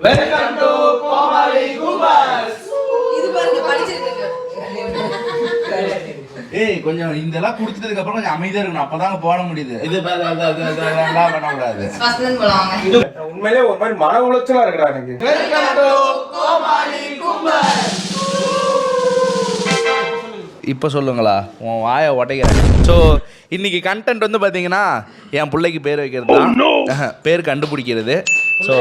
Welcome to கோமாளி கும்பஸ். இது பாருங்க படிச்சிருக்கீங்க. ஏய் கொஞ்சம் இதெல்லாம் குடிச்சதுக்கு அப்புறம் கொஞ்சம் அமைதியா இருக்கணும், அப்பதாங்க போட முடியுது. இது எல்லாம் பண்ண கூடாது. ஃபர்ஸ்ட்ல போலாங்க. இது உண்மையிலே ஒரு மாதிரி மன உளைச்சலா இருக்குடா எனக்கு. வெல்கம் டு கோமாளி கும்பஸ். இப்போ சொல்லுங்களா, உன் வாயை உடைக்கிறேன். ஸோ இன்னைக்கு கண்டென்ட் வந்து பார்த்தீங்கன்னா என் பிள்ளைக்கு பேர் வைக்கிறது தான், பேர் கண்டுபிடிக்கிறது. ஸோ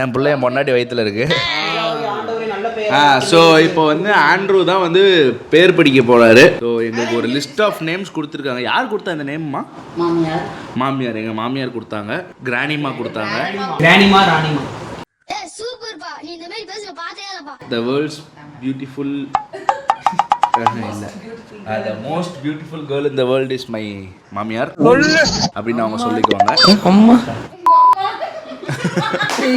என் பிள்ளை என் பொண்டாட்டி வயிற்றுல இருக்கு. ஸோ இப்போ வந்து ஆண்ட்ரூ தான் வந்து பேர் படிக்க போறாரு. ஸோ எங்களுக்கு ஒரு லிஸ்ட் ஆஃப் நேம்ஸ் கொடுத்துருக்காங்க. யார் கொடுத்தா இந்த நேம்மா? மாமியார். மாமியார், எங்கள் மாமியார் கொடுத்தாங்க. கிராணிமா கொடுத்தாங்க. கிராணிமா ராணிமா. சூப்பர்ப்பா, நீ இந்த மாதிரி பேசுற பாத்தேடா. The world's beautiful the most beautiful girl in the world is my மாமியார் அப்படின்னு அவங்க சொல்லிக்குவாங்க. அம்மா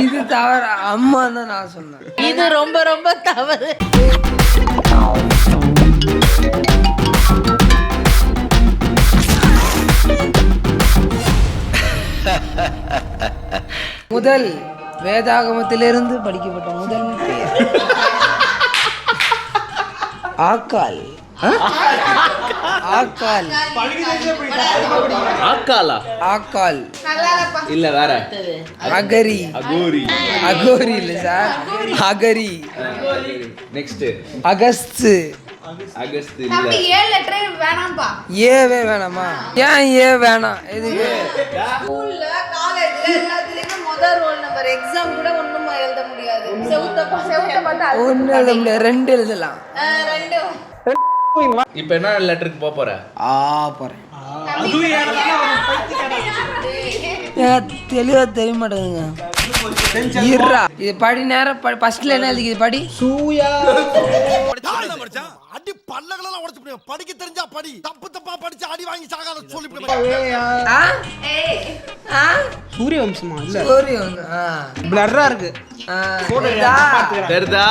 இது தவறு, அம்மா தான் நான் சொன்னேன். இது ரொம்ப ரொம்ப தவறு. முதல் வேதாகமத்திலிருந்து படிக்கப்பட்ட முதல் பெயர் ஆக்கால். ஆக்கால். ஆக்காலா? ஆக்கால் இல்ல வேற. அகரி. அகோரி. அகோரி இல்ல சார், அகரி. நெக்ஸ்ட் அகஸ்து. அகஸ்து இல்ல. தம்பி ஏ லெட்டர் வேணாம்பா. ஏவே வேணாமா? ஏன் ஏ வேணாம்? எதுக்கு? ஸ்கூல்ல காலேஜ்ல எல்லாத்துலயும் முதல் ரோல் நம்பர் எக்ஸாம் கூட ஒண்ணும் எழுத முடியாது. செவுத்த பார்த்தா ஒன்னு எழுத முடியாது, ரெண்டு எழுதலாம். ரெண்டு. இப்போ என்ன லெட்டருக்கு போக போற? போறேன். தெளிவா தெரிய மாட்டேங்குங்க. இருடா, இது படி நேரம். ஃபர்ஸ்ட்ல என்ன எழுதிக்குது? படி. சூயா. அடி பல்லகளெல்லாம் உடைச்சு போடுவேன். படிக்க தெரிஞ்சா படி, தப்பு தப்பா படிச்சு அடி வாங்கி சாகாத சொல்லி சூரிய வம்சமா? இல்ல சூரிய வம்சம். பிளர்ரா இருக்கு. தெரிதா?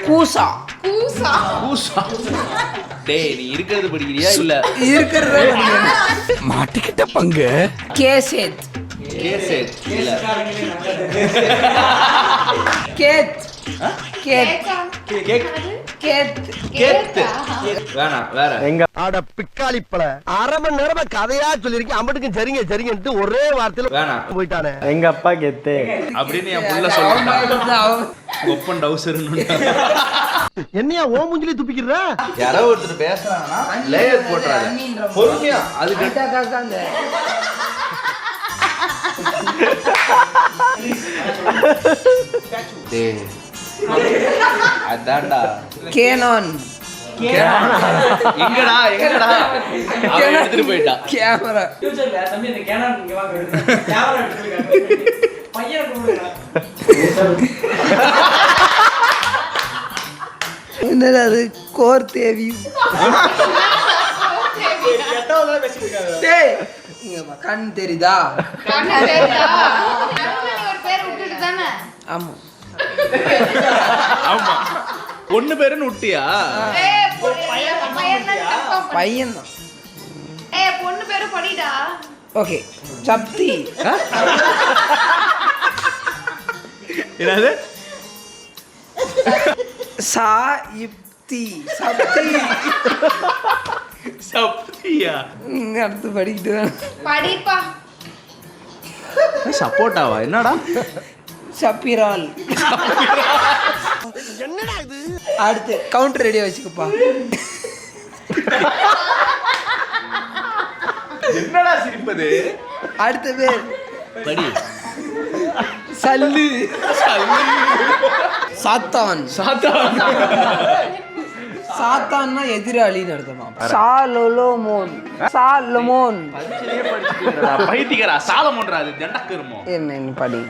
கூசா. கூசா. கூசா. டேய் நீ இருக்கிறது படிக்கிறியா இல்ல இருக்கிறதே படிக்கிறேன். மாட்டிக்கிட்ட பங்கு. கேசேத். கேசேட் இல்ல. Cath. Cath. Cake. Cath. Cath வேணாம், வேற. எங்க ஆட பிக்காளிப்பல அரை மணி நேரமா கதையா சொல்லிருக்கேன். அம்பட்டுக்கும் சரிங்க சரிங்கன்ட்டு ஒரே வார்த்தையில வேணாம் போயிட்டானே. எங்க அப்பா கெத்து அப்படின்னு என் புள்ள சொல்லிட்டான். ஒப்பன் டவுசர்னு. என்னையா ஓ மூஞ்சிலே துப்பிக்கிறா? யாரோ ஒருத்தர் பேசுறாங்கன்னா லேயர் போட்றாங்க. பொறுமையா அது காக்கா அந்த டேய் அதான்டா. கேனான். எங்கடா எங்கடா அவன் எடுத்துட்டு போயிட்டா கேமரா. தம்பி இந்த கேமரா இங்க வாங்க. கேமரா எடுத்துங்க. பையனை கூப்பிடுங்க. என்னடா அது? கோர் தேவி. எட்டாவதுல பேசிட்டு இருக்காங்க. டேய் இங்க வா, கண் தெரியுதா? கண்ணு தெரியுதா? நடுவுல நீ ஒரு பேர் விட்டுட்டு தானே? ஆமா. ஆமா பொண்ணு பேருன்னு விட்டியா? ஏய் பையன் தான். பையன் தான். ஏய் பொண்ணு பேரு படிடா. ஓகே. சப்தி. என்னது? சாயிப்தி. சப்தி. சப்தியா? இங்க அடுத்து படிக்கிட்டு படிப்பா. சப்போட்டாவா? என்னடா? சப்பிரால். என்னடா இது? அடுத்து கவுண்டர் ரெடியா வச்சுக்கப்பா. என்னடா சிரிப்பது? அடுத்த பேர் படி. சல்லு. சாத்தான். சாத்தான். சாத்தான்னா எதிராளின்னு அர்த்தமா? சாலோமோன். சாலமோன். பைத்தியக்காரா? சாலமோன்றா? அது தண்டக்கருமோ? என்ன படி.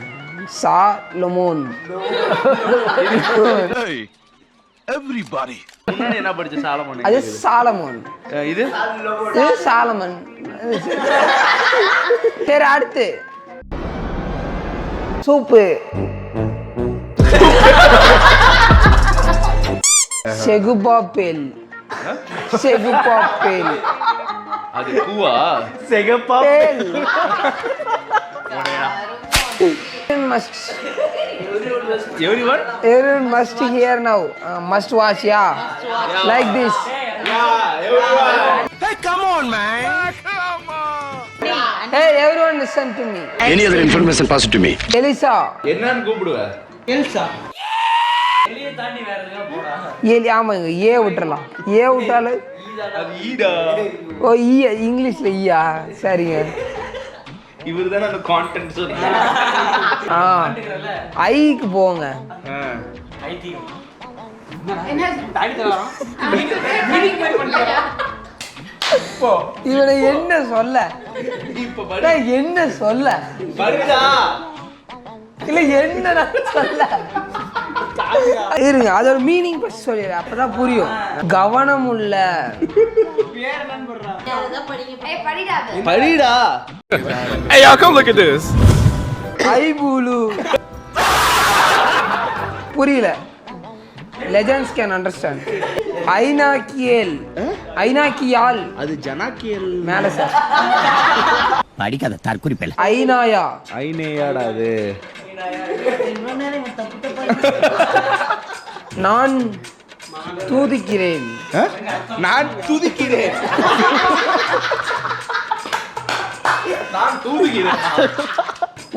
சாலமோன். எவ்ரிபாடி முன்னாடி என்ன படிச்ச? சாலமோன். அது சாலமோன். இது இது சாலமன். சரி அடுத்து சூப்பு. செகுபாப்பேல். செகுபாப்பேல். அது கூவா? செகப்பா பேல். உடையடா. Must. Everyone? Everyone must hear now. Must watch, yeah. Like this. Hey, come on, man. Hey, everyone listen to me. Any other information pass it to me. Elisa. என்னன்னு கூப்பிடுவ? Elsa வெளியே தாண்டி வேற எதுனா போடா ஏலி ஆமாங்க ஏ விட்டுறலாம் ஏ விட்டாலும் அது ஈடா. ஓ ஈ இங்கிலீஷ்ல ஈயா சரிங்க. இவர்தானே அந்த கான்டென்ட் சொன்னாரு. ஆ ஐக்கு போங்க. ஐடிஎம் என்ன தாடி தரலாம் மீட்டிங் மாதிரி பண்ணிட்டா இவனை என்ன சொல்ல இப்ப டேய், என்ன சொல்ல படுடா. இல்ல என்ன சொல்ல இருங்க அதோட மீனிங் ஃபர்ஸ்ட் சொல்லிடுறேன் அப்பதான் புரியும். கவனம் உள்ள பேர் என்னன்னு போடுறா அதான் படிங்க ஏய் படிடா படிடா. Hey, y'all, come look at this. ஐபூலு புரியல. Legends can understand. ஐநாக்கியால் அது ஜனாக்கியல் மேல சார். படிக்காத தற்குறிப்பேல. ஐநாயா ஐனேயாடா அது. நான் தூதிக்கிறேன். நான் துதிக்கிறேன். நான் தூதுகிறேன்.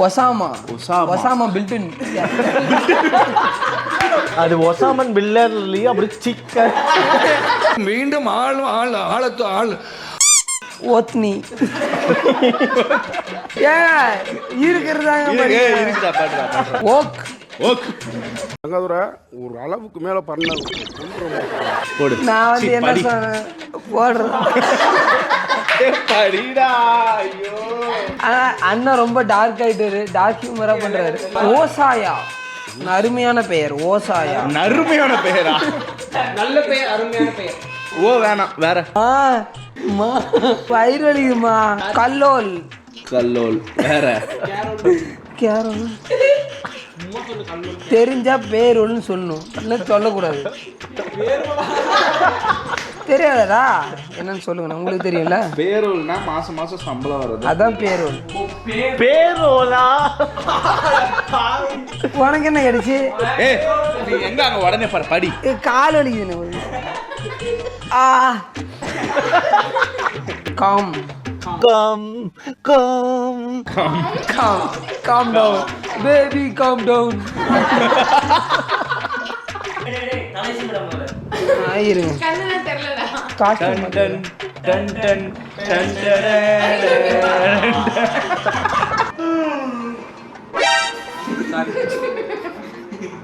ஒசாமா பில்டன். அது ஒசாமன் பில்லர்லயே அப்படி சிக்கன். மீண்டும் ஆள் ஓத்னி ஏன் இருக்கிறதாங்க இருக்குடா பாடுடா பாடுடா. ஓக் ஓகே ஒரு அளவுக்கு மேல பண்ண போடு. நான் வந்து என்ன படி. சொன்னேன் போடுறேன். படிடா. ஐயோ ஆனா அண்ணன் ரொம்ப டார்க் ஆயிட்டாரு. டார்க் ஹியூமரா பண்றாரு. ஓசாயா அருமையான பெயர். ஓசாயா அருமையான பெயரா? நல்ல பெயர் அருமையான பெயர் ஓ வேணாம் வேற. பயிர் வலிக்குமா? கல்லோல் கல்லோல் வேற. கேரோல் தெரிஞ்சா பேரோல்னு சொல்லணும் இல்லை சொல்லக்கூடாது. தெரியாதடா என்னன்னு சொல்லுங்க உங்களுக்கு தெரியும்ல. பேரோல்னா மாசம் மாசம் சம்பளம் வருது. அதான் பேரோல். பேரோலா. உனக்கு என்ன கிடைச்சு? ஏய் நீ எங்க அங்க உடனே பாரு படி. கால் வலிக்குது. ஆ calm calm calm calm down baby calm down. இருங்க கண்ணுல தெரியலடா காஸ்டியூம் டன் டன் டன் டன்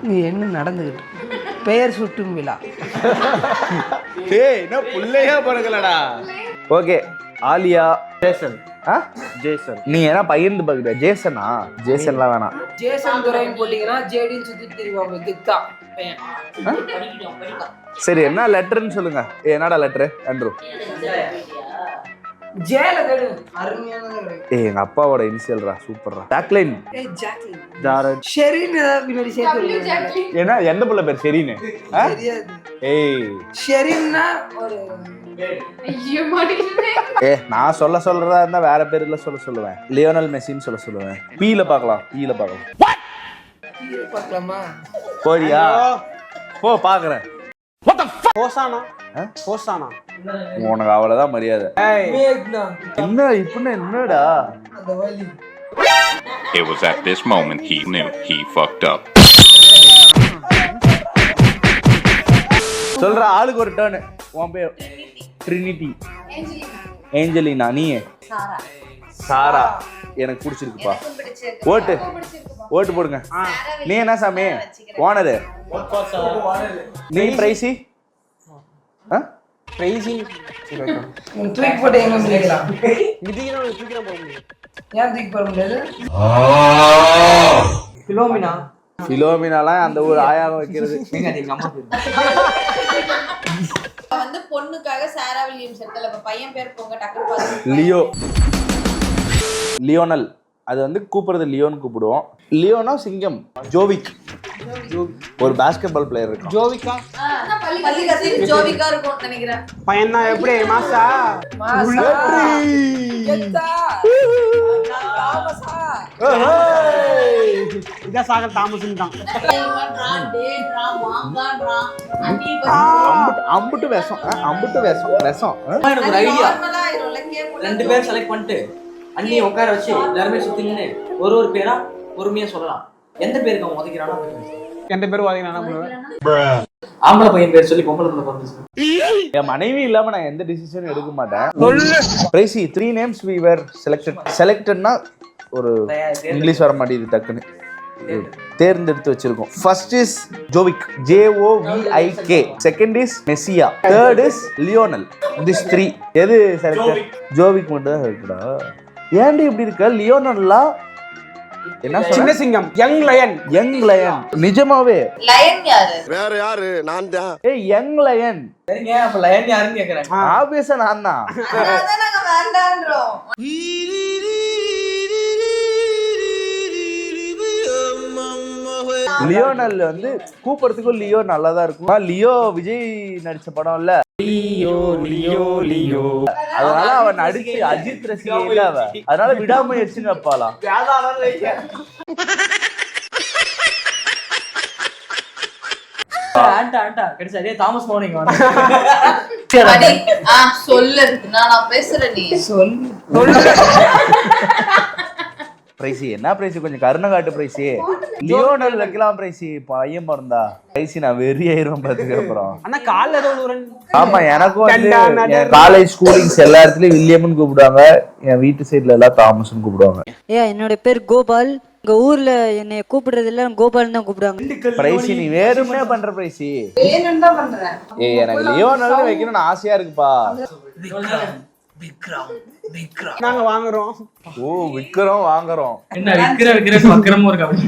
நீ என்ன நடந்துகிட்டு பெயர் சுட்டும் விழா. ஏய் என்ன புள்ளையா பிறக்கலடா. Okay Aliya Jason. ஆ ஜேசன். நீ என்ன பையன் பார்க்குற? ஜேசனா? ஜேசன்லாம் வேணாம். ஜேசன் துரைன்னு போட்டீங்கன்னா ஜேடின்னு சுத்தி தெரிவாங்க கித்தா பையன். சரி என்ன லெட்டர்னு சொல்லுங்க. என்னடா லெட்டர் அண்ட்ரூ? ஜேல தேடு அருமையானது. ஏய் எங்க அப்பாவோட இனிஷியல்ரா சூப்பர்ரா. ஜாக்லின். ஏய் ஜாக்லின். ஜாரட். ஷெரின் பின்னாடி சேர்த்து விடுங்க. ஏன்னா எந்த புள்ள பேர் ஷெரீன்? தெரியாது. ஏய் ஷெரின்னா ஒரு ஐயோ மாட்டிக்கிட்டே. நான் சொல்றதா இருந்தா வேற பேர்ல சொல்லுவேன். லியோனல் மெஸ்ஸின்னு சொல்லுவேன். பீல பார்க்கலாம். பீல பார்க்கலாம். பார்க்கலாமா? போடியா போ பாக்குறேன். ஹோசானா. ஹோசானா. உனக்கு அவ்வளவுதான் மரியாதை. மேக்னா என்ன இப்பன்னு என்னடா? அந்த வலி. It was at this moment he knew he fucked up. சொல்ற ஆளுக்கு ஒரு டர்ன். உன் பேர் ட்ரினிட்டி. ஏஞ்சலினா. நீ சாரா. எனக்கு பிடிச்சிருக்குப்பா. ஓட்டு ஓட்டு போடுங்க. நீ என்ன சாமி? ஓனரு. நீ பிரைசி? பிரைசி. தூக்கி போட்டு எங்க முடிக்கலாம்? இதுக்கு தூக்கினா போக முடியும். ஏன் தூக்கி போட முடியாது? பிலோமினா. பிலோமினாலாம் அந்த ஊர் ஆயாகம் வைக்கிறது. எங்க அம்மா பேர் வந்து பொண்ணுக்காக சாரா வில்லியம்ஸ் எடுத்தல. இப்ப பையன் பேர் போங்க டக்குனு பாருங்க. லியோ. லியோனல். அது வந்து கூப்பிடுறது லியோன்னு கூப்பிடுவோம். லியோனா சிங்கம். ஜோவிக். ஒரு பாஸ்கெட் பால் பிளேயர் இருக்கும். ஜோவிகா. பள்ளிக்கத்தில் ஜோவிகா இருக்கும் நினைக்கிறேன். பையன் தான் எப்படி மாசா? கெத்தா. தாமஸா. வித்யாசாகர் தாமஸ்ன்னு தான். அம்புட்டு விஷம் அம்புட்டு விஷம் எனக்கு ஒரு ஐடியா. 2 பேர் செலக்ட் பண்ணிட்டு அண்ணியை உட்கார வச்சு எல்லாருமே சுத்தி நின்று ஒரு பேரா பொறுமையா சொல்லலாம். எந்த பேருக்கு அவன் உதைக்கிறானோ எந்த பேரும் வாங்கினா ஆம்பளை பையன் பேர் சொல்லி பொம்பளை பிள்ளை பிறந்துச்சு. என் மனைவி இல்லாம நான் எந்த டிசிஷனும் எடுக்க மாட்டேன். பிரைசி 3 names we were செலக்டட்னா ஒரு இங்கிலீஷ் வர மாட்டேங்குது டக்குன்னு தேர்ந்தெடுத்து வச்சிருக்கோம். First is Jovik, JOVIK. Second is Messiah. Third is Lionel. This 3 எது செலக்டட்? ஜோவிக் மட்டும் தான் செலக்டடா? ஏன்டி இப்படி இருக்க? லியோனல்லாம் என்ன சின்ன சிங்கம், யங் லயன். நிஜமாவே லயன் யாரு? வேற யாரு? நான் தான். ஏய் யங் லயன். சரிங்க, அப்ப லயன் யாருன்னு கேக்குறேன். ஆப்வியஸா நான் தான். அதான் நாங்க வேண்டான்றோம். லியோனல் வந்து கூப்பிடுறதுக்கும் லியோ நல்லா தான் இருக்கும். லியோ விஜய் நடிச்ச படம் இல்ல, அதனால அவன் நடிச்சு அஜித் ரசிகை இல்ல அவ, அதனால விடாமுயற்சின்னு வைப்பாளாம். ஆண்டா கிடைச்சா அதே தாமஸ் மௌனிங்க அடி, சொல்லு. நான் பேசுறேன், நீ சொல்லு. பிரைசி என்ன பிரைசி? கொஞ்சம் கருணை காட்டு பிரைசி. லியோனல் வைக்கலாம் பிரைசி. பையன் பிறந்தா பிரைசி நான் வெறியாயிருவேன் பாத்துக்க. அப்புறம் ஆனா கால்ல ஏதோ ஒரு ஆமா, எனக்கும் வந்து என் காலேஜ் ஸ்கூலிங்ஸ் எல்லா இடத்துலயும் வில்லியம்னு கூப்பிடுவாங்க. என் வீட்டு சைடுல எல்லாம் தாமஸ்னு கூப்பிடுவாங்க. என்னோட பேர் கோபால். எங்க ஊர்ல என்னை கூப்பிடுறது எல்லாம் கோபால் தான் கூப்பிடுவாங்க. பிரைசி நீ வேறுமே பண்ற பிரைசி. வேணும்னு தான் பண்றேன். எனக்கு லியோனல் வைக்கணும்னு ஆசையா இருக்குப்பா. நாங்க வாங்குறோம். ஓ விக்ரம் வாங்குறோம். என்ன விக்கிற வக்கரமும் இருக்கு அப்படி.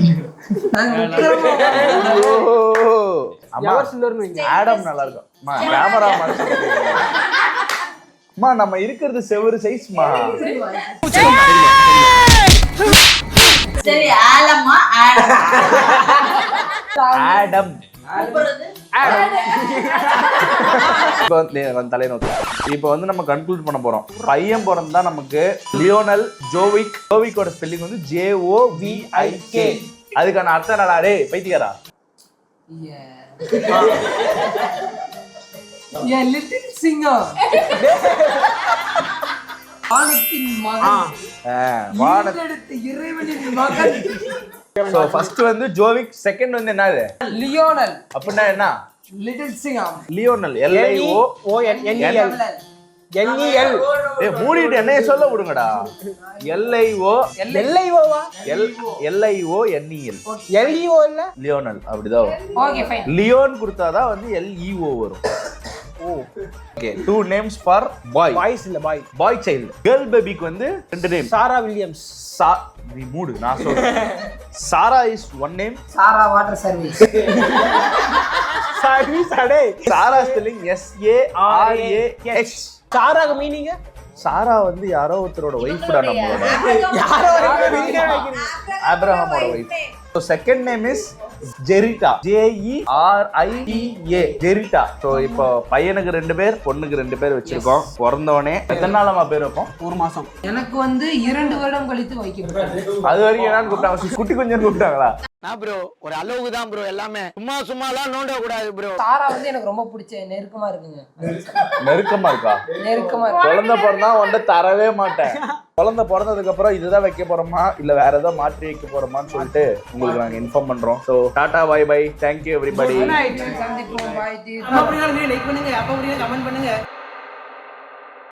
அம்மா ஆடம் நல்லா இருக்கும். அம்மா கேமரா அம்மா நம்ம இருக்கிறது செவரு சைஸ்மா. சரி, ஆலமா ஆடம். தலைநோக்கு. இப்ப வந்து நம்ம கன்க்ளூட் பண்ண போறோம். பையன் பிறந்தா நமக்கு லியோனல் ஜோவிக். ஜோவிக்கோட ஸ்பெல்லிங் வந்து JOVIK. அதுக்கான அர்த்தம் என்னடா? டேய் பைத்தியக்காரா. லிட்டில் சிங்கம், வானத்தின் மகன், ஈன்றெடுத்த இறைவனின் மகன். சோ ஃபர்ஸ்ட் வந்து ஜோவிக், செகண்ட் வந்து என்னது? லியோனல். அப்படின்னா என்ன? லிட்டில் சிங்கம். Lionel LIONEL. NEL. மூடிட்டு என்னைய சொல்ல விடுங்கடா. LIONEL லியோனல் அப்படிதான் வரும். Okay fine. லியோன் கொடுத்தாதான் வந்து LEO வரும். Okay, 2 names for bye. Boys இல்ல பாய் சைல்டு. கேர்ள் பேபிக்கு வந்து 2 நேம். சாரா வில்லியம்ஸ். நீ மூடு, நான் சொல்றேன். Sarah is 1 name. Sarah water service. Service அடே. Sarah spelling SARAH. சாராக்கு மீனிங்? சாரா வந்து யாரோ ஒருத்தரோட ஒய்ஃப்டா, நம்மளோட யாரோ ஆபிரகாமோட wife. So second name is Jerita. JERITA. Jerita. So இப்போ பையனுக்கு 2 பேர், பொண்ணுக்கு 2 பேர் வச்சிருக்கோம். பிறந்தவனே எத்தனை நாளமா பேர் வைப்போம்? 1 மாசம். எனக்கு வந்து 2 வருடம் கழித்து வைக்கப்பட்டது. அது வரைக்கும் என்னன்னு கூப்பிட்டாங்க? குட்டி கொஞ்சம் கூப்பிட்டாங்களா? நான் ப்ரோ ஒரு அளவுக்கு தான் ப்ரோ. எல்லாமே சும்மாலாம் நோண்ட கூடாது ப்ரோ. சாரா வந்து எனக்கு ரொம்ப பிடிச்ச நெருக்கமா இருக்குங்க. நெருக்கமா இருக்கா? நெருக்கமா இருக்கு. குழந்தை பிறந்தா ஒன்றை தரவே மாட்டேன். குழந்தை பிறந்ததுக்கு அப்புறம் இதுதான் வைக்க போறோமா இல்ல வேற ஏதாவது மாற்றி வைக்க போறோமான்னு சொல்லிட்டு உங்களுக்கு நாங்க இன்ஃபார்ம் பண்றோம். So tata bye bye, thank you everybody. சந்திப்போம். பாய். நம்ம அப்படியே லைக் பண்ணுங்க, அப்ப அப்படியே கமெண்ட் பண்ணுங்க.